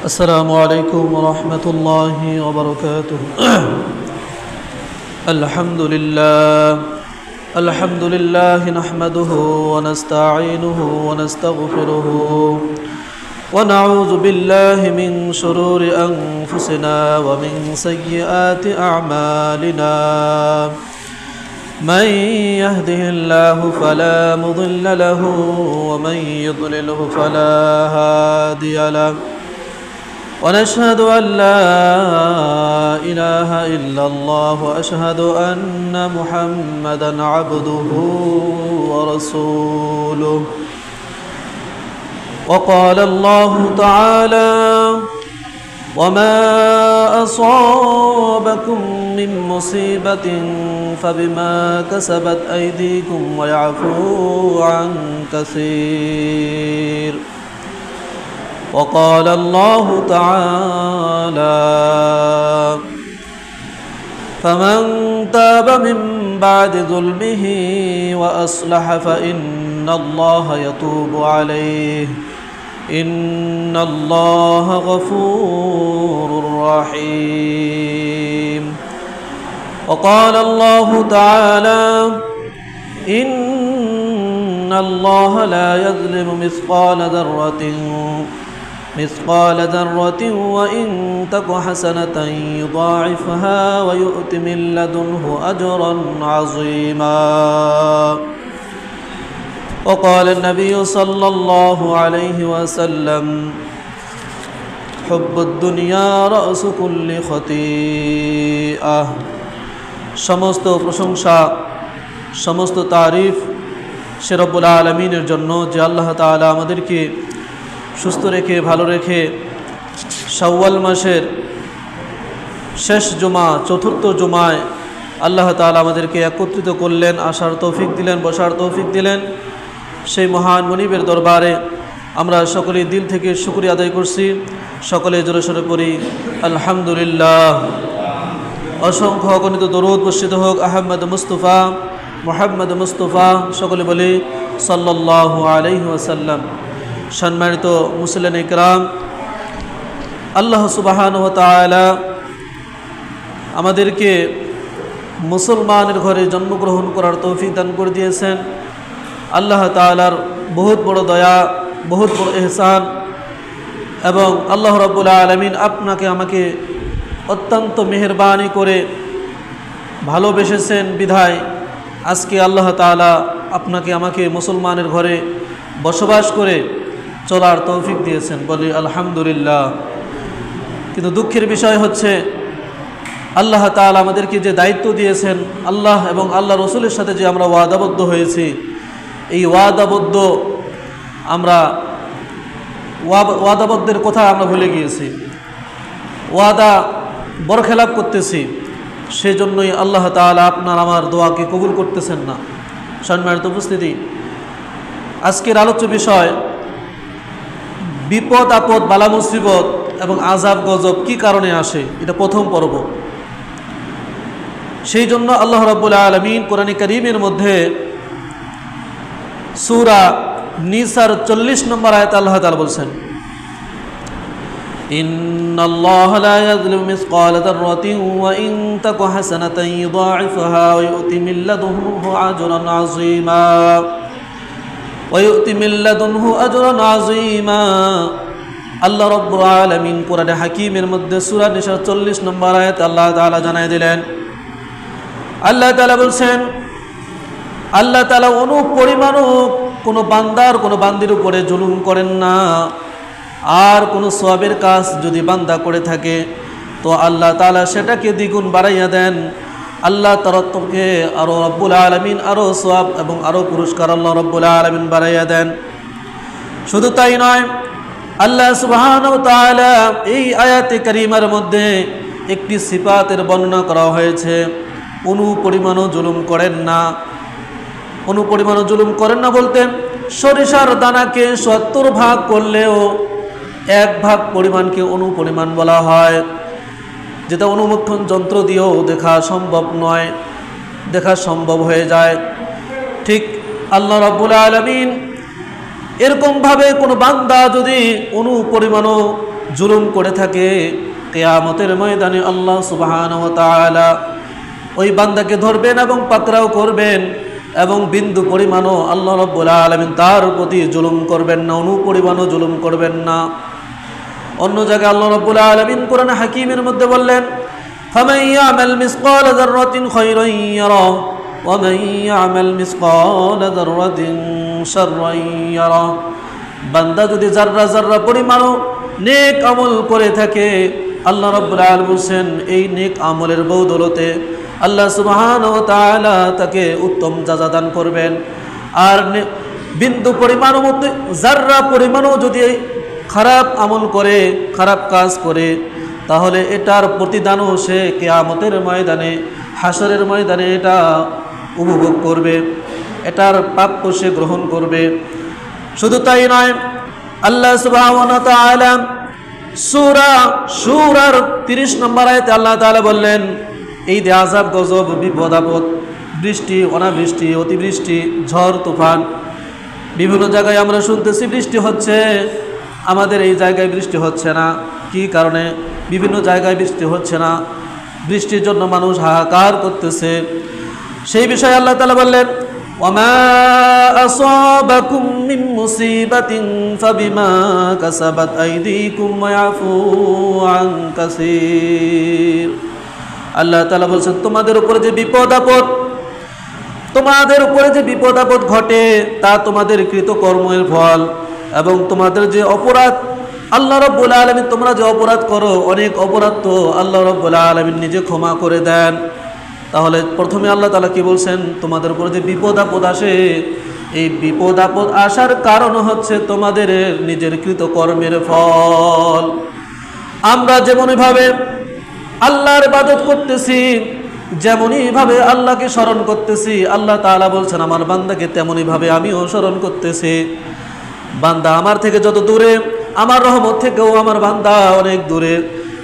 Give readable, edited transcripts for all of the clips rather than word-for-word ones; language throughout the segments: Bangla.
السلام عليكم ورحمة الله وبركاته. الحمد لله نحمده ونستعينه ونستغفره ونعوذ بالله من شرور أنفسنا ومن سيئات أعمالنا. من يهده الله فلا مضل له ومن يضلله فلا هادي له. ونشهد أن لا إله إلا الله وأشهد أن محمدًا عبده ورسوله. وقال الله تعالى: وما أصابكم من مصيبة فبما كسبت أيديكم ويعفو عن كثير. وقال الله تعالى: فمن تاب من بعد ظلمه وأصلح فإن الله يتوب عليه إن الله غفور رحيم. وقال الله تعالى: إن الله لا يظلم مثقال ذرة وإن تك حسنة يضاعفها ويؤت من لدنه أجرا عظيما. وقال النبي صلى الله عليه وسلم: حب الدنيا رأس كل خطيئة. সমস্ত প্রশংসা, সমস্ত তারিফ সে রব্বুল আলামিনের জন্য, যে আল্লাহ তাআলা আমাদেরকে সুস্থ রেখে ভালো রেখে শাওয়াল মাসের শেষ জুমা, চতুর্থ জুমায় আল্লাহ তাআলা আমাদেরকে একত্রিত করলেন, আসার তৌফিক দিলেন, বসার তৌফিক দিলেন। সেই মহান মুনিবের দরবারে আমরা সকলেই দিল থেকে শুকরিয়া আদায় করছি। সকলে জোরে সোরে পড়ি আলহামদুলিল্লাহ। অসংখ্য অগণিত দরুদ বর্ষিত হোক আহমদ মুস্তফা, মুহাম্মদ মুস্তফা, সকলে বলি সাল্লাল্লাহু আলাইহি ওয়াসাল্লাম। সম্মানিত মুসলিম ইকরাম, আল্লাহ সুবহানাহু ওয়া তাআলা আমাদেরকে মুসলমানের ঘরে জন্মগ্রহণ করার তৌফিক দান করে দিয়েছেন। আল্লাহ তাআলার বহুত বড় দয়া, বহুত বড় ইহসান, এবং আল্লাহ রাব্বুল আলামিন আপনাকে আমাকে অত্যন্ত মেহেরবানি করে ভালোবেসেছেন বিধায় আজকে আল্লাহ তাআলা আপনাকে আমাকে মুসলমানের ঘরে বসবাস করে চলার তৌফিক দিয়েছেন, বলি আলহামদুলিল্লাহ। কিন্তু দুঃখের বিষয় হচ্ছে, আল্লাহ তাআলা আমাদেরকে যে দায়িত্ব দিয়েছেন, আল্লাহ এবং আল্লাহ রসুলের সাথে যে আমরা ওয়াদাবদ্ধ হয়েছি, এই ওয়াদাবদ্ধের কথা আমরা ভুলে গিয়েছি, ওয়াদা বরখেলাপ করতেছি। সেজন্যই আল্লাহ তাআলা আপনার আমার দোয়াকে কবুল করতেছেন না। সম্মানিত উপস্থিতি, আজকের আলোচ্য বিষয় বিপদ আপদ, বালা মুসিবত এবং আযাব গজব কি কারণে আসে, এটা প্রথম পর্ব। সেই জন্য আল্লাহ রাব্বুল আলামিন কোরআনে কারীমের মধ্যে সূরা নিসার 40 নম্বর আয়াতে আল্লাহ তাআলা বলছেন: ইন্নাল্লাহা লা ইয়াযলিমু মিসকালা যাররাতিন ওয়া ইন তাকু হাসানাতান ইউদাঈফহা ওয়া ইউতি মিন লাদুনহু আজরান আযীমা আল্লাহ রাব্বুল আলামিন কোরআনে হাকিমের মধ্যে সূরা নিসার 40 নম্বর আয়াত আল্লাহ তাআলা জানায় দিলেন। আল্লাহ তাআলা বলছেন, আল্লাহ তাআলা অনুপরিমাণও কোনো বান্দার কোনো বান্দির উপরে জুলুম করেন না। আর কোনো সওয়াবের কাজ যদি বান্দা করে থাকে তো আল্লাহ তাআলা সেটাকে দ্বিগুণ বাড়াইয়া দেন। আল্লাহ তরফকে আরও রব্বুল আলামিন আরও সওয়াব এবং আরও পুরস্কার আল্লাহ রব্বুল আলামিন বাড়াইয়া দেন। শুধু তাই নয়, আল্লাহ সুবহানাহু ওয়া তাআলা এই আয়াতে কারিমার মধ্যে একটি সিফাতের বর্ণনা করা হয়েছে, অনুপরিমাণও জুলুম করেন না। অনুপরিমাণও জুলুম করেন না বলতে, সরিষার দানাকে 70 ভাগ করলেও 1 ভাগ পরিমাণকে অনুপরিমাণ বলা হয়, যেটা অনুমোক্ষণ যন্ত্র দিয়েও দেখা সম্ভব নয়, দেখা সম্ভব হয়ে যায়। ঠিক আল্লাহ রাব্বুল আলামিন এরকম ভাবে কোনো বান্দা যদি অনুপরিমাণও জুলুম করে থাকে, কিয়ামতের ময়দানে আল্লাহ সুবহানাহু ওয়া তাআলা ওই বান্দাকে ধরবেন এবং পাকড়াও করবেন, এবং বিন্দু পরিমাণও আল্লাহ রাব্বুল আলামিন তার প্রতি জুলুম করবেন না, অনুপরিমাণও জুলুম করবেন না। অন্য জায়গায় আল্লাহ রাব্বুল আলামিন কোরআন হাকিমের মধ্যে বললেন, ফামান ইয়ামাল মিসকাল যাররাতিন খায়রান ইয়ারা ওয়া মান ইয়ামাল মিসকাল যাররাতিন শাররান ইয়ারা। বান্দা যদি যাররা যাররা পরিমাণও নেক আমল করে থাকে, আল্লাহ রাব্বুল আলামিন বলেন এই নেক আমলের বদৌলতে আল্লাহ সুবহানাহু ওয়া তাআলা তাকে উত্তম জাযা দান করবেন। আর বিন্দু পরিমাণও মধ্যে যাররা পরিমাণও যদি খারাপ আমল করে, খারাপ কাজ করে, তাহলে এটার প্রতিদানও সে কিয়ামতের ময়দানে, হাসরের ময়দানে এটা উপভোগ করবে, এটার প্রাপ্য সে গ্রহণ করবে। শুধু তাই নয়, আল্লাহ সুবহানাহু ওয়া তাআলা সূরার 30 নম্বর আয়াতে আল্লাহ তাআলা বললেন, এই যে আযাব গজব, বিপদ আপদ, বৃষ্টি অনাবৃষ্টি, অতিবৃষ্টি, ঝড় তুফান, বিভিন্ন জায়গায় আমরা শুনতেছি বৃষ্টি হচ্ছে, আমাদের এই জায়গায় বৃষ্টি হচ্ছে না। কি কারণে বিভিন্ন জায়গায় বৃষ্টি হচ্ছে না? বৃষ্টির জন্য মানুষ হাহাকার করতেছে। সেই বিষয়ে আল্লাহ তাআলা বললেন, ওয়ামা আসাবাকুম মিন মুসিবাতিন ফাবিমা কাসাবাত আইদিকুম ওয়া ইয়াফু আন কাসীর। আল্লাহ তাআলা বলছেন, তোমাদের উপরে যে বিপদ আপদ ঘটে তা তোমাদের কৃতকর্মের ফল, এবং তোমাদের যে অপরাধ আল্লাহ রাব্বুল আলামিন, তোমরা যে অপরাধ করো, অনেক অপরাধ তো আল্লাহ রাব্বুল আলামিন নিজে ক্ষমা করে দেন। তাহলে প্রথমে আল্লাহ তাআলা কি বলছেন, তোমাদের উপরে যে বিপদ আপদ আসে, এই বিপদ আপদ আসার কারণ হচ্ছে তোমাদের নিজের কৃতকর্মের ফল। আমরা যেমনইভাবে আল্লাহর ইবাদত করতেছি, যেমনইভাবে আল্লাহকে স্মরণ করতেছি, আল্লাহ তাআলা বলছেন আমার বান্দাকে তেমনইভাবে আমিও স্মরণ করতেছি। বান্দা আমার থেকে যত দূরে, আমার রহমত থেকেও আমার বান্দা অনেক দূরে।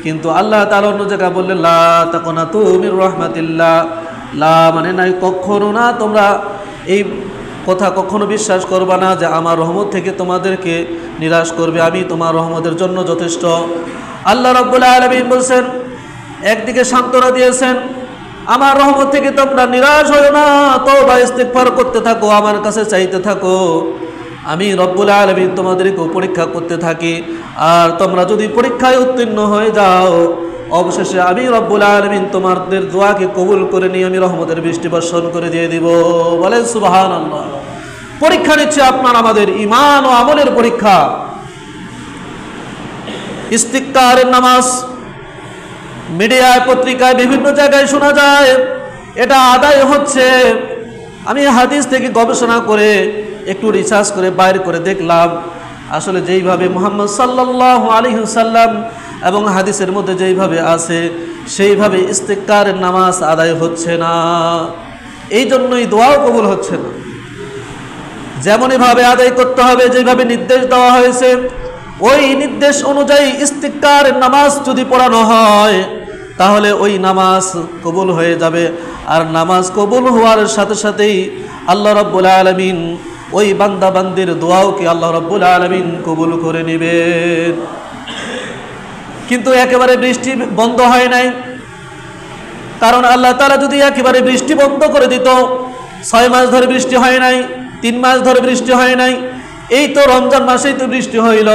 কিন্তু আল্লাহ তাআলা অন্য জায়গায় বললেন, লা তাকুনাতু মির রাহমাতিল্লাহ। লা মানে নাই, কখনো না, তোমরা এই কথা কখনো বিশ্বাস করবা না যে আমার রহমত থেকে তোমাদেরকে নিরাশ করবে, আমি তোমার রহমতের জন্য যথেষ্ট। আল্লাহ রাব্বুল আলামিন বলছেন, একদিকে সান্ত্বনা দিয়েছেন, আমার রহমত থেকে তোমরা নিরাশ হয়ো না, তওবা ইস্তিগফার করতে থাকো, আমার কাছে চাইতে থাকো, আমি রব্বুল আলামিন তোমাদেরকে পরীক্ষা করতে থাকি। আর তোমরা যদি পরীক্ষায় উত্তীর্ণ হয়ে যাও, অবশেষে আমি রব্বুল আলামিন তোমাদের দোয়াকে কবুল করে নিয়ে আমি রহমতের বৃষ্টি বর্ষণ করে দিয়ে দিব। বলেন সুবহানাল্লাহ। পরীক্ষা নিচ্ছে আপনার আমাদের ঈমান ও আমলের পরীক্ষা। ইস্তিগফারের নামাজ মিডিয়ায়, পত্রিকায়, বিভিন্ন জায়গায় শোনা যায়, এটা আদায় হচ্ছে। আমি হাদিস থেকে গবেষণা করে একটু রিসার্চ করে বাইর করে দেখলাম, আসলে যেইভাবে মুহাম্মদ সাল্লাল্লাহু আলাইহি ওয়াসাল্লাম এবং হাদিসের মধ্যে যেইভাবে আছে, সেইভাবে ইস্তিগফারের নামাজ আদায় হচ্ছে না। এই জন্যই দোয়াও কবুল হচ্ছে না। যেমনইভাবে আদায় করতে হবে, যেভাবে নির্দেশ দেওয়া হয়েছে, ওই নির্দেশ অনুযায়ী ইস্তিগফারের নামাজ যদি পড়ানো হয়, তাহলে ওই নামাজ কবুল হয়ে যাবে। আর নামাজ কবুল হওয়ার সাথে সাথেই আল্লাহ রাব্বুল আলামিন ওই বান্দা বান্দির দোয়াওকে আল্লাহ রাব্বুল আলামিন কবুল করে নেবেন। কিন্তু একেবারে বৃষ্টি বন্ধ হয় নাই, কারণ আল্লাহ তাআলা যদি একেবারে বৃষ্টি বন্ধ করে দিত, 6 মাস ধরে বৃষ্টি হয় নাই, 3 মাস ধরে বৃষ্টি হয় নাই, এই তো রমজান মাসেই তো বৃষ্টি হইল,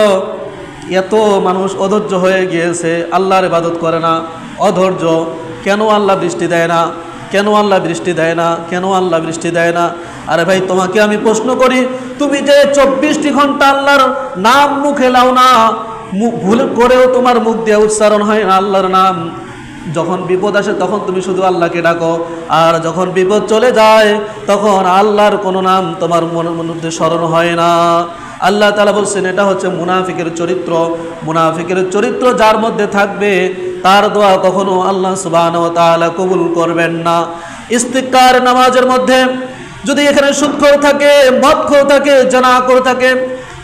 এত মানুষ অধৈর্য হয়ে গিয়েছে, আল্লাহর ইবাদত করে না, অধৈর্য। কেন আল্লাহ বৃষ্টি দেয় না? কেন আল্লাহ বৃষ্টি দেয় না? কেন আল্লাহ বৃষ্টি দেয় না? আরে ভাই, তোমাকে আমি প্রশ্ন করি, তুমি যে 24টি ঘন্টা আল্লাহর নাম মুখে লাও না, ভুল করেও তোমার মুখ দিয়ে উচ্চারণ হয় না আল্লাহর নাম, যখন বিপদ আসে তখন তুমি শুধু আল্লাহকে ডাকো, আর যখন বিপদ চলে যায় তখন আল্লাহর কোনো নাম তোমার মনের মধ্যে স্মরণ হয় না। আল্লাহ তাআলা বলছেন, এটা হচ্ছে মুনাফিকের চরিত্র। মুনাফিকের চরিত্র যার মধ্যে থাকবে, তার দোয়া কখনো আল্লাহ সুবহানাহু ওয়া তাআলা কবুল করবেন না। ইস্তিগফার নামাজের মধ্যে যদি এখানে সুদখোর থাকে, মদখোর থাকে, জেনাখোর থাকে,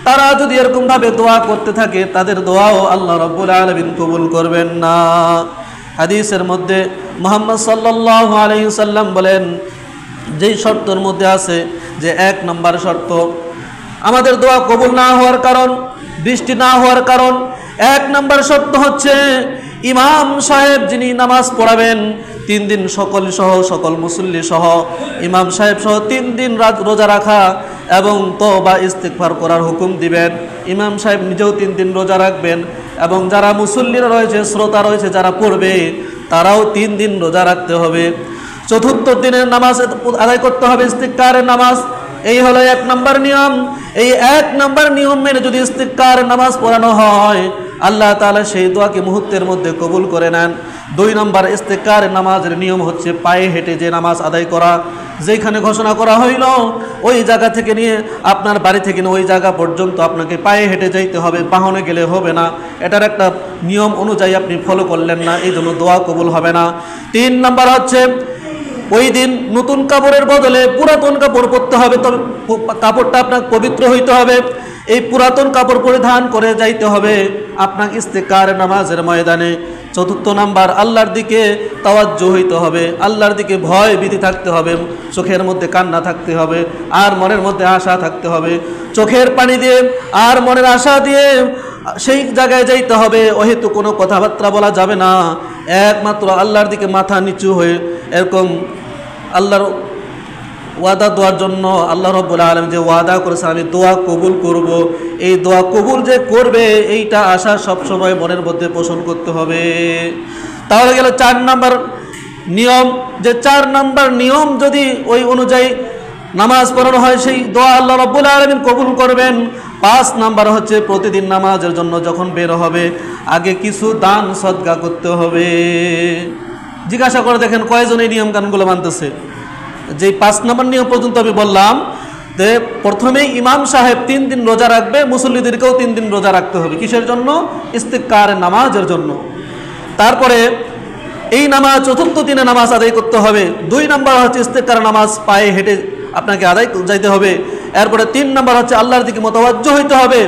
তারা যদি এরকম ভাবে দোয়া করতে থাকে, তাদের দোয়াও আল্লাহ রাব্বুল আলামিন কবুল করবেন না। হাদিসের মধ্যে মুহাম্মদ সাল্লাল্লাহু আলাইহি ওয়াসাল্লাম বলেন, যেই শর্তের মধ্যে আছে যে 1 নম্বর শর্ত আমাদের দোয়া কবুল না হওয়ার কারণ, বৃষ্টি না হওয়ার কারণ, এক নম্বর শর্ত হচ্ছে ইমাম সাহেব যিনি নামাজ পড়াবেন 3 দিন সকল মুসল্লি সহ ইমাম সাহেব সহ 3 দিন রোজা রাখা এবং তওবা ইস্তিগফার করার হুকুম দিবেন। ইমাম সাহেব নিজেও 3 দিন রোজা রাখবেন এবং যারা মুসল্লিরা রয়েছে, শ্রোতা রয়েছে যারা পড়বে, তারাও 3 দিন রোজা রাখতে হবে। চতুর্থ দিনের নামাজ আদায় করতে হবে, ইস্তিগফারের নামাজ। এই হলো 1 নম্বর নিয়ম। এই 1 নম্বর নিয়ম মেনে যদি ইস্তিগফারের নামাজ পড়ানো হয়, আল্লাহ তাআলা সেই দোয়াকে মুহূর্তের মধ্যে কবুল করে নেন। 2 নম্বর ইস্তিগফারের নামাজের নিয়ম হচ্ছে পায়ে হেঁটে যে নামাজ আদায় করা। যেখানে ঘোষণা করা হইল ওই জায়গা থেকে নিয়ে আপনার বাড়ি থেকে নিয়ে ওই জায়গা পর্যন্ত আপনাকে পায়ে হেঁটে যাইতে হবে, বাহনে গেলে হবে না। এটার একটা নিয়ম অনুযায়ী আপনি ফলো করলেন না, এই জন্য দোয়া কবুল হবে না। 3 নম্বর হচ্ছে ওই দিন নতুন কাপড়ের বদলে পুরাতন কাপড় পরতে হবে, তবে কাপড়টা আপনার পবিত্র হইতে হবে। এই পুরাতন কাপড় পরিধান করে যাইতে হবে আপনাকে ইস্তিগফারের নামাজের ময়দানে। 4র্থ নাম্বার আল্লাহর দিকে তাওয়াজ্জু হইতে হবে, আল্লাহর দিকে ভয় ভীতি থাকতে হবে, চোখের মধ্যে কান্না থাকতে হবে আর মনের মধ্যে আশা থাকতে হবে। চোখের পানি দিয়ে আর মনের আশা দিয়ে সেই জায়গায় যাইতে হবে, অহেতু কোনো কথাবার্তা বলা যাবে না। একমাত্র আল্লাহর দিকে মাথা নিচু হয়ে এরকম আল্লাহর ওয়াদা দেওয়ার জন্য আল্লাহ রাব্বুল আলামিন যে ওয়াদা করেছে আমি দোয়া কবুল করব, এই দোয়া কবুল যে করবে এইটা আশা সবসময় মনের মধ্যে পোষণ করতে হবে। তাহলে গেল 4 নম্বর নিয়ম, যে 4 নম্বর নিয়ম যদি ওই অনুযায়ী নামাজ পড়ানো হয় সেই দোয়া আল্লাহ রাব্বুল আলামিন কবুল করবেন। 5 নম্বর হচ্ছে প্রতিদিন নামাজের জন্য যখন বের হবে আগে কিছু দান সদকা করতে হবে। জিজ্ঞাসা করে দেখেন কয়জন এই নিয়ম কানুনগুলো মানতেছে। যে 5 নম্বর নিয়ম পর্যন্ত আমি বললাম যে প্রথমেই ইমাম সাহেব 3 দিন রোজা রাখবে, মুসল্লিদেরকেও 3 দিন রোজা রাখতে হবে। কিসের জন্য? ইস্তিগফারের নামাজের জন্য। তারপরে এই নামাজ 4র্থ দিনে নামাজ আদায় করতে হবে। 2 নম্বর হচ্ছে ইস্তিগফারের নামাজ পায়ে হেঁটে আপনাকে আদায় যাইতে হবে। এরপরে 3 নম্বর হচ্ছে আল্লাহর দিকে মুতাওয়াজ্জিহ হইতে হবে,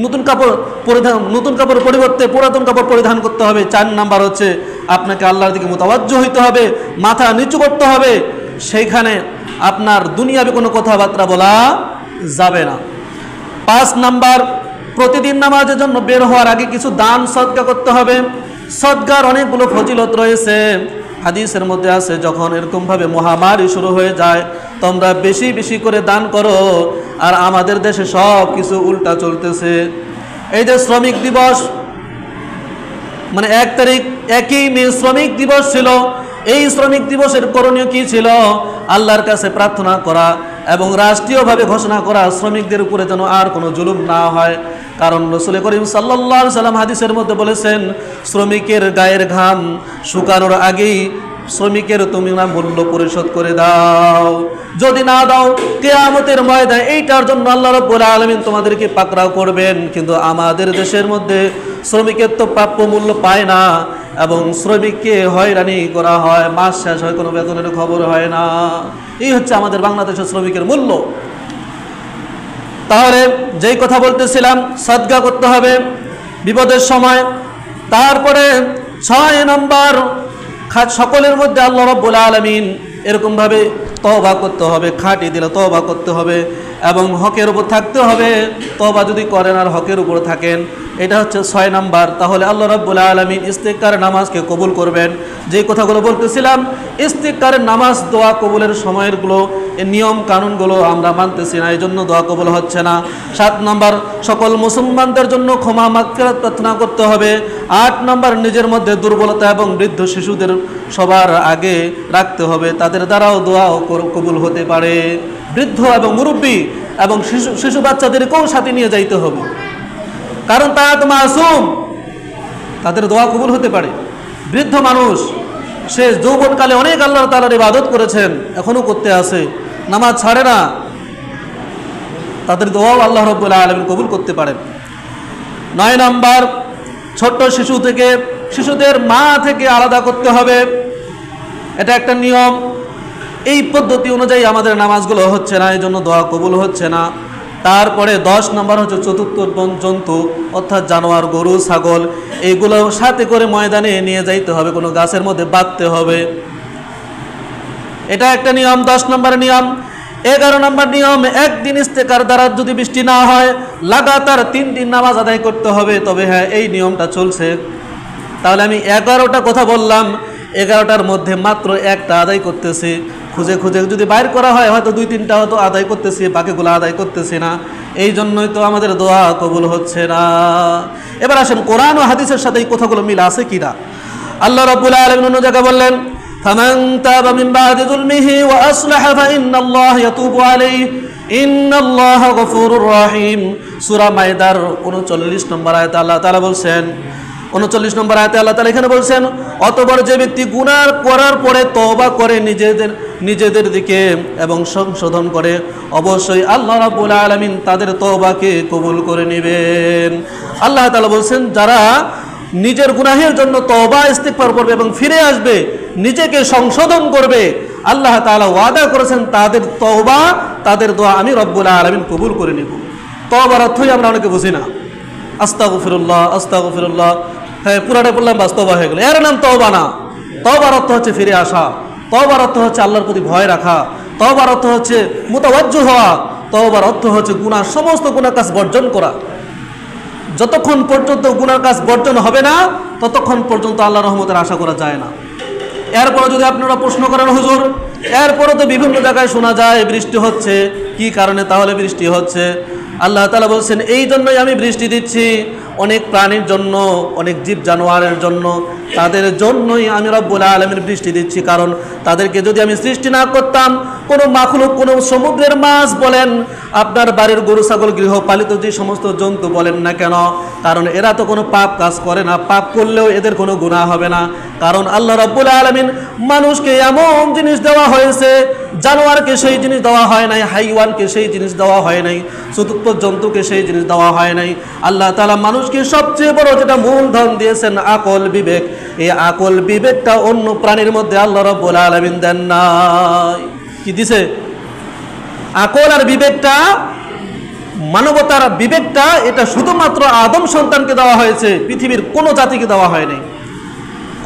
নতুন কাপড় পরিবর্তে পুরাতন কাপড় পরিধান করতে হবে। 4 নম্বর হচ্ছে আপনাকে আল্লাহর দিকে মুতাওয়াজ্জিহ হইতে হবে, মাথা নিচু করতে হবে, সেইখানে আপনার দুনিয়াবি কোনো কথাবার্তা বলা যাবে না। 5 নাম্বার প্রতিদিন নামাজের জন্য বের হওয়ার আগে কিছু দান সদকা করতে হবে। সদকার অনেকগুলো ফজিলত রয়েছে। হাদিসের মধ্যে আছে যখন এরকমভাবে মহামারী শুরু হয়ে যায় তোমরা বেশি বেশি করে দান করো। আর আমাদের দেশে সব কিছু উল্টা চলতেছে। এই যে শ্রমিক দিবস, মানে 1 তারিখ 1ই মে শ্রমিক দিবস ছিল। এই শ্রমিক দিবসের করণীয় কি ছিল? আল্লাহর কাছে প্রার্থনা করা এবং রাষ্ট্রীয়ভাবে ঘোষণা করা শ্রমিকদের উপরে যেন আর কোনো জুলুম না হয়। কারণ রাসূল করিম সাল্লাল্লাহু আলাইহি সাল্লাম হাদিসের মধ্যে বলেছেন শ্রমিকের গায়ের ঘাম শুকানোর আগেই শ্রমিকের তুমি না মূল্য পরিশোধ করে দাও, যদি না দাও কিয়ামতের ময়দানে এইটার জন্য আল্লাহ রাব্বুল আলামিন তোমাদেরকে পাকড়াও করবেন। কিন্তু আমাদের দেশের মধ্যে শ্রমিকের তো প্রাপ্য মূল্য পায় না এবং শ্রমিককে হয়রানি করা হয়, মাস শেষ হয় কোনো বেতনের খবর হয় না। এই হচ্ছে আমাদের বাংলাদেশের শ্রমিকের মূল্য। তাহলে যেই কথা বলতেছিলাম সদকা করতে হবে বিপদের সময়। তারপরে 6 নম্বর সকলের মধ্যে আল্লাহ রাব্বুল আলামিন এরকমভাবে তওবা করতে হবে, খাঁটি দিলে তওবা করতে হবে এবং হকের উপর থাকতে হবে। তওবা যদি করেন আর হকের উপর থাকেন, এটা হচ্ছে 6 নাম্বার। তাহলে আল্লাহ রাব্বুল আলামিন ইস্তিগফারের নামাজকে কবুল করবেন। যে কথাগুলো বলতেছিলাম ইস্তিগফারের নামাজ দোয়া কবুলের সময়েরগুলো, এই নিয়ম কানুনগুলো আমরা মানতেছি না, এই জন্য দোয়া কবুল হচ্ছে না। 7 নাম্বার সকল মুসলমানদের জন্য ক্ষমা মাগফিরাত প্রার্থনা করতে হবে। 8 নাম্বার নিজের মধ্যে দুর্বলতা এবং বৃদ্ধ শিশুদের সবার আগে রাখতে হবে, তাদের দ্বারাও দোয়া কবুল হতে পারে। বৃদ্ধ এবং মুরব্বী এবং শিশু বাচ্চাদেরকেও সাথে নিয়ে যাইতে হবে, কারণ তারা তো মাসুম, তাদের দোয়া কবুল হতে পারে। বৃদ্ধ মানুষ সে যৌবনকালে অনেক আল্লাহ তাআলার ইবাদত করেছেন, এখনো করতে আছে, নামাজ ছাড়ে না, তাদের দোয়াও আল্লাহ রাব্বুল আলামিন কবুল করতে পারেন। 9 নাম্বার ছোট্ট শিশুদের মা থেকে আলাদা করতে হবে, এটা একটা নিয়ম। এই পদ্ধতি অনুযায়ী আমাদের নামাজগুলো হচ্ছে না, এই জন্য দোয়া কবুল হচ্ছে না। তারপরে 10 নম্বর হচ্ছে চতুর্থ জন্তু অর্থাৎ জানোয়ার, গরু, ছাগল, এইগুলো সাথে করে ময়দানে নিয়ে যাইতে হবে, কোনো গাছের মধ্যে বাঁধতে হবে, এটা একটা নিয়ম। 10 নম্বর নিয়ম 11 নম্বর নিয়ম, একদিন ইস্তেকার দ্বারা যদি বৃষ্টি না হয় লাগাতার 3 দিন নামাজ আদায় করতে হবে। তবে হ্যাঁ, এই নিয়মটা চলছে। তাহলে আমি 11টা কথা বললাম, 11টার মধ্যে মাত্র একটা আদায় করতেছি। খুঁজে খুঁজে যদি বাইর করা হয় হয়তো 2-3টা হয়তো আদায় করতেছি, বাকিগুলো আদায় করতেছি না। এই জন্যই তো আমাদের দোয়া কবুল হচ্ছে না। এবার আসেন কোরআন ও হাদিসের সাথে এই কথাগুলো মিল আছে কিনা। আল্লাহ রাব্বুল আলামিন অন্য জায়গায় বললেন, ফামান তাবা মিন বাদি যুলমিহি ওয়া আসলাহা ফাইন্নাল্লাহা ইয়াতুবু আলাইহি ইন্নাল্লাহা গফুরুর রহিম। সূরা মাইদার 39 নম্বর আয়াতে আল্লাহ তাআলা বলছেন, 39 নম্বর আয়াতে আল্লাহ তাআলা এখানে বলছেন, অতঃপর যে ব্যক্তি গুনাহ করার পরে তওবা করে নিজেদের দিকে এবং সংশোধন করে, অবশ্যই আল্লাহ রাব্বুল আলামিন তাদের তওবাকে কবুল করে নেবেন। আল্লাহ তাআলা বলছেন, যারা নিজের গুনাহের জন্য তওবা ইস্তিগফার করবে এবং ফিরে আসবে, নিজেকে সংশোধন করবে, আল্লাহ তাআলা ওয়াদা করেছেন তাদের তওবা, তাদের দোয়া আমি রব্বুল আলামিন কবুল করে নেব। তওবার অর্থই আমরা অনেকে বুঝি না। আস্তাগফিরুল্লাহ আস্তাগফিরুল্লাহ, হ্যাঁ পুরাটা বললাম বাস তওবা হয়ে গেল, এর নাম তওবা না। তওবার অর্থ হচ্ছে ফিরে আসা, তওবার অর্থ হচ্ছে আল্লাহর প্রতি ভয় রাখা, তওবার অর্থ হচ্ছে মুতাওয়াজ্জু হওয়া, তওবার অর্থ হচ্ছে গুনাহ, সমস্ত গুনাহ কাজ বর্জন করা। যতক্ষণ পর্যন্ত গুনার কাজ বর্জন হবে না ততক্ষণ পর্যন্ত আল্লাহর রহমতের আশা করা যায় না। এরপরে যদি আপনারা প্রশ্ন করেন, হুজুর এরপরে তো বিভিন্ন জায়গায় শোনা যায় বৃষ্টি হচ্ছে, কি কারণে তাহলে বৃষ্টি হচ্ছে? আল্লাহ তাআলা বলছেন, এই জন্যই আমি বৃষ্টি দিচ্ছি, অনেক প্রাণীর জন্য, অনেক জীব জানোয়ারের জন্য, তাদের জন্যই আমি রব্বুল আলামিন বৃষ্টি দিচ্ছি। কারণ তাদেরকে যদি আমি সৃষ্টি না করতাম, কোনো মাখলুক, কোনো সমুদ্রের মাছ বলেন, আপনার বাড়ির গরু ছাগল গৃহপালিত যে সমস্ত জন্তু বলেন না কেন, কারণ এরা তো কোনো পাপ কাজ করে না, পাপ করলেও এদের কোনো গুনাহ হবে না। কারণ আল্লাহ রাব্বুল আলামিন মানুষকে এমন জিনিস দেওয়া হয়েছে, জানোয়ারকে সেই জিনিস দেওয়া হয় নাই, হাইওয়ানকে সেই জিনিস দেওয়া হয় নাই, চতুর্থ জন্তুকে সেই জিনিস দেওয়া হয় নাই। আল্লাহ তাআলা মানুষকে সবচেয়ে বড় যেটা মূলধন দিয়েছেন আকল, বিবেক। এই আকল বিবেকটা অন্য প্রাণীর মধ্যে আল্লাহ রাব্বুল আলামিন দেন নাই। কি দিছে? আকল আর বিবেকটা, মানবতার বিবেকটা, এটা শুধুমাত্র আদম সন্তানকে দেওয়া হয়েছে, পৃথিবীর কোনো জাতিকে দেওয়া হয় নাই,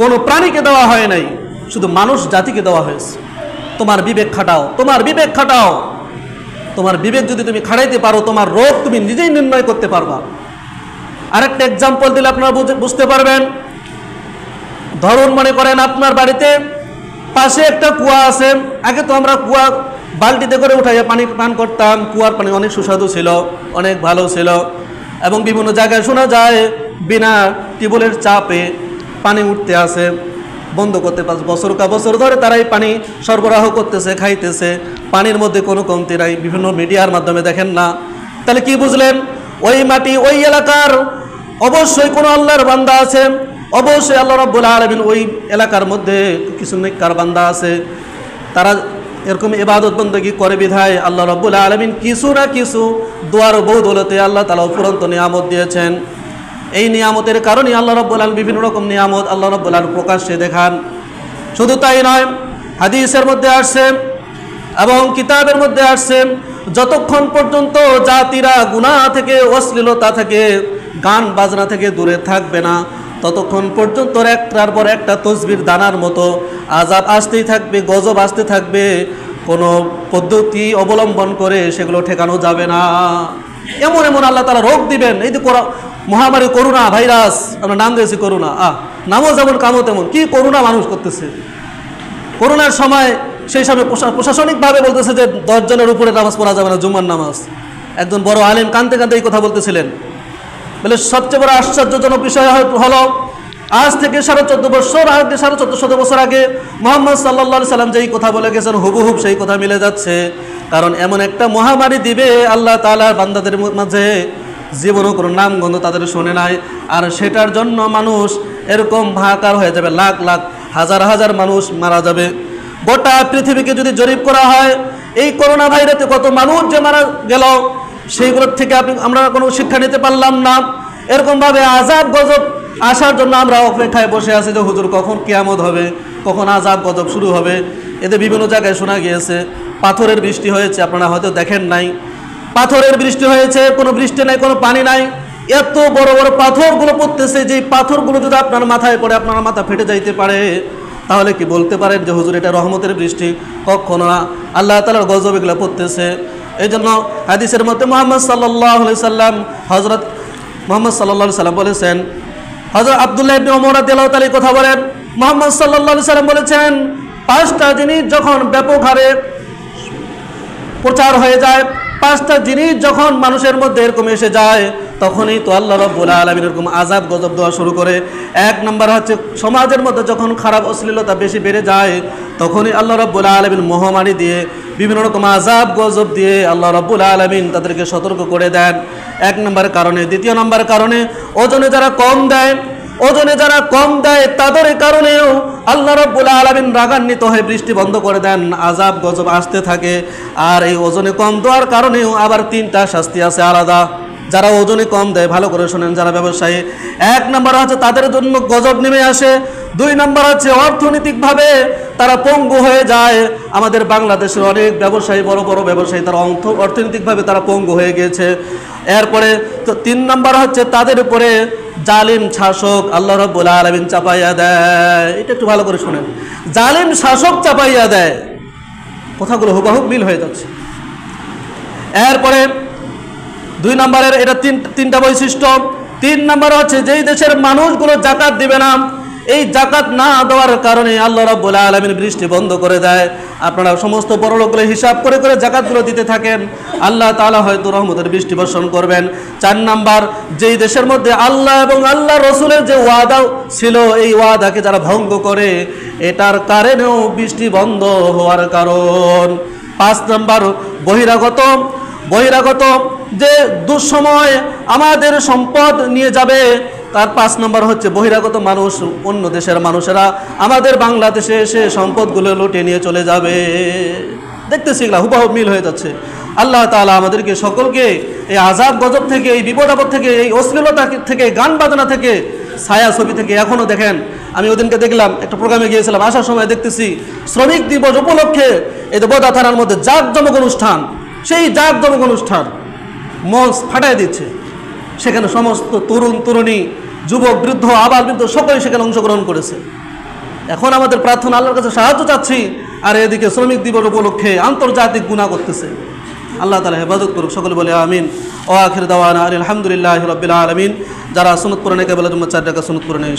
কোনো প্রাণীকে দেওয়া হয় নাই, শুধু মানুষ জাতিকে দেওয়া হয়েছে। তোমার বিবেক খাটাও, তোমার বিবেক খাটাও। তোমার বিবেক যদি তুমি খাটাইতে পারো, তোমার রোগ তুমি নিজেই নির্ণয় করতে পারবা। আরেকটা এক্সাম্পল দিলে আপনারা বুঝতে পারবেন। ধরুন, মনে করেন আপনার বাড়িতে পাশে একটা কুয়া আছে। আগে তো আমরা কুয়া বালতিতে করে উঠাইয়া পানি পান করতাম। কুয়ার পানি অনেক সুস্বাদু ছিল, অনেক ভালো ছিল, এবং বিভিন্ন জায়গায় শোনা যায় বিনা টিউবওয়েলের চাপে পানি উঠতে আসে, বন্ধ করতে 5 বছর কা বছর ধরে তারাই পানি সরবরাহ করতেছে, খাইতেছে, পানির মধ্যে কোনো কমতি নাই। বিভিন্ন মিডিয়ার মাধ্যমে দেখেন না। তাহলে কি বুঝলেন? ওই মাটি, ওই এলাকার অবশ্যই কোনো আল্লাহর বান্দা আছে, অবশ্যই আল্লাহ রাব্বুল আলামিন ওই এলাকার মধ্যে কিছু নেককার বান্দা আছে, তারা এরকম ইবাদত বندگی করে বিধায় আল্লাহ রাব্বুল আলামিন কিছু না কিছু দোয়ার বদৌলতে আল্লাহ তাআলা উপরন্ত নিয়ামত দিয়েছেন। এই নিয়ামতের কারণে আল্লাহ রাব্বুল আলামিন বিভিন্ন রকম নিয়ামত আল্লাহ রাব্বুল আলামিন প্রকাশ্যে দেখান। শুধু তাই নয়, হাদিসের মধ্যে আসছে এবং কিতাবের মধ্যে আসছে, যতক্ষণ পর্যন্ত জাতিরা গুনাহ থেকে, অশ্লীলতা থেকে, গান বাজনা থেকে দূরে থাকবে না, ততক্ষণ পর্যন্ত একটার পর একটা তসবির দানার মতো আযাব আসতেই থাকবে, গজব আসতে থাকবে। কোনো পদ্ধতি অবলম্বন করে সেগুলো ঠেকানো যাবে না। এমন এমন আল্লাহ তাআলা রোগ দিবেন। এই যে মহামারী করোনা ভাইরাস, আমরা নাম দিয়েছি করোনা, নামও যেমন কামও তেমন। কি করোনা মানুষ করতেছে! করোনার সময়, সেই সময় প্রশাসনিকভাবে বলতেছে যে 10 জনের উপরে নামাজ পড়া যাবে না, জুম্মার নামাজ। একজন বড় আলেম কাঁদতে কাঁদতে এই কথা বলতেছিলেন। বলে সবচেয়ে বড় আশ্চর্যজনক বিষয় হলো, আজ থেকে 14.5 বছর আগে, 1450 বছর আগে মুহাম্মদ সাল্লাল্লাহু আলাইহি সাল্লাম যেই কথা বলে গেছেন, হুবহুব সেই কথা মিলে যাচ্ছে। কারণ এমন একটা মহামারী দিবে আল্লাহ তাআলার বান্দাদের মাঝে, জীবনও কোনো নামগন্ধ তাদের শোনে নাই। আর সেটার জন্য মানুষ এরকম ভাগাকার হয়ে যাবে, লাখ লাখ, হাজার হাজার মানুষ মারা যাবে। গোটা পৃথিবীকে যদি জরিপ করা হয়, এই করোনা ভাইরাসে কত মানুষ যে মারা গেল, সেইগুলোর থেকে আমরা কোনো শিক্ষা নিতে পারলাম না। এরকমভাবে আযাব গজব আসার জন্য আমরা অপেক্ষায় বসে আছি যে হুজুর কখন কিয়ামত হবে, কখন আযাব গজব শুরু হবে। এতে বিভিন্ন জায়গায় শোনা গিয়েছে পাথরের বৃষ্টি হয়েছে, আপনারা হয়তো দেখেন নাই। পাথরের বৃষ্টি হয়েছে, কোনো বৃষ্টি নাই, কোনো পানি নাই, এত বড় বড় পাথরগুলো পড়তেছে, যে পাথরগুলো যদি আপনার মাথায় পড়ে আপনার মাথা ফেটে যাইতে পারে। তাহলে কি বলতে পারেন যে হুজুর এটা রহমতের বৃষ্টি? কখনো না, আল্লাহ তাআলার গজব এগুলো পড়তেছে। এই জন্য হাদিসের মধ্যে মুহাম্মদ সাল্লাল্লাহু আলাইহি সাল্লাম, হযরত মুহাম্মদ সাল্লাল্লাহু আলাইহি সাল্লাম বলেছেন, হযরত আব্দুল্লাহ ইবনে ওমর রাদিয়াল্লাহু তাআলা কথা বলেন, মুহাম্মদ সাল্লাল্লাহু আলাইহি সাল্লাম বলেছেন, 5টা জিনিস যখন ব্যাপক হারে প্রচার হয়ে যায়, 5টা জিনিস যখন মানুষের মধ্যে এরকম এসে যায়, তখনই তো আল্লাহ রাব্বুল আলামিন এরকম আযাব গজব দেওয়া শুরু করে। 1 নম্বর হচ্ছে সমাজের মধ্যে যখন খারাপ অশ্লীলতা বেশি বেড়ে যায়, তখনই আল্লাহ রাব্বুল আলামিন মহামারী দিয়ে, বিভিন্ন রকম আযাব গজব দিয়ে আল্লাহ রাব্বুল আলামিন তাদেরকে সতর্ক করে দেন। 1 নম্বর কারণে। 2 নম্বর কারণে, ওজনে যারা কম দেয় তাদের কারণেও আল্লাহ রাব্বুল আলামিন রাগান্বিত হয়ে বৃষ্টি বন্ধ করে দেন, আযাব গজব আসতে থাকে। আর এই ওজনে কম দেওয়ার কারণেও আবার 3টা শাস্তি আছে আলাদা। যারা ওজনে কম দেয়, ভালো করে শোনেন, যারা ব্যবসায়ী, 1 নম্বর হচ্ছে তাদের জন্য গজব নেমে আসে। 2 নম্বর হচ্ছে অর্থনৈতিকভাবে তারা পঙ্গু হয়ে যায়। আমাদের বাংলাদেশের অনেক ব্যবসায়ী, বড় বড় ব্যবসায়ী, তারা অর্থনৈতিকভাবে তারা পঙ্গু হয়ে গিয়েছে। এরপরে তো 3 নম্বর হচ্ছে তাদের উপরে জালিম শাসক আল্লাহ রাব্বুল আলামিন চাপাইয়া দেয়। এটা একটু ভালো করে শুনেন, জালিম শাসক চাপাইয়া দেয়। কথাগুলো হুবহু মিল হয়ে যাচ্ছে। এরপরে 2 নম্বরের এটা 3টা বৈশিষ্ট্য। 3 নম্বর হচ্ছে যেই দেশের মানুষগুলো যাকাত দিবে না, এই যাকাত না দেওয়ার কারণে আল্লাহ রাব্বুল আলামিন বৃষ্টি বন্ধ করে দেয়। আপনারা সমস্ত বড় লোকগুলো হিসাব করে করে যাকাতগুলো দিতে থাকেন, আল্লাহ তাআলা হয়তো রহমতের বৃষ্টি বর্ষণ করবেন। 4 নাম্বার, যেই দেশের মধ্যে আল্লাহ এবং আল্লাহ রসুলের যে ওয়াদা ছিল, এই ওয়াদাকে যারা ভঙ্গ করে, এটার কারণেও বৃষ্টি বন্ধ হওয়ার কারণ। 5 নাম্বার, বহিরাগত যে দুঃসময় আমাদের সম্পদ নিয়ে যাবে, তার 5 নম্বর হচ্ছে বহিরাগত মানুষ, অন্য দেশের মানুষেরা আমাদের বাংলাদেশে এসে সম্পদগুলো লুটে নিয়ে চলে যাবে। দেখতেছি এগুলা হুবহু মিল হয়ে যাচ্ছে। আল্লাহ তাআলা আমাদেরকে সকলকে এই আযাব গজব থেকে, এই বিপদ আপদ থেকে, এই অশ্লীলতা থেকে, গান বাজনা থেকে, ছায়া ছবি থেকে। এখনও দেখেন, আমি ওদিনকে দেখলাম, একটা প্রোগ্রামে গিয়েছিলাম, আসার সময় দেখতেছি শ্রমিক দিবস উপলক্ষে এই বোদা থানার মধ্যে জাঁকজমক অনুষ্ঠান, সেই জাঁকজমক অনুষ্ঠান মঞ্চ ফাটাই দিচ্ছে। সেখানে সমস্ত তরুণ তরুণী, যুবক বৃদ্ধ, আবাল বৃদ্ধ সকলেই সেখানে অংশগ্রহণ করেছে। এখন আমাদের প্রার্থনা, আল্লাহর কাছে সাহায্য চাচ্ছি, আর এদিকে শ্রমিক দিবস উপলক্ষে আন্তর্জাতিক গুনাহ করতেছে। আল্লাহ তাআলা হেফাজত করুক, সকলে বলে আমিন। ওয়া আখির দাওয়ানা আলহামদুলিল্লাহি রাব্বিল আলামিন। যারা সুন্নাত পড়ে নেই, কেবল জুম্মার 4 রাকাত সুন্নাত পড়ে নেই।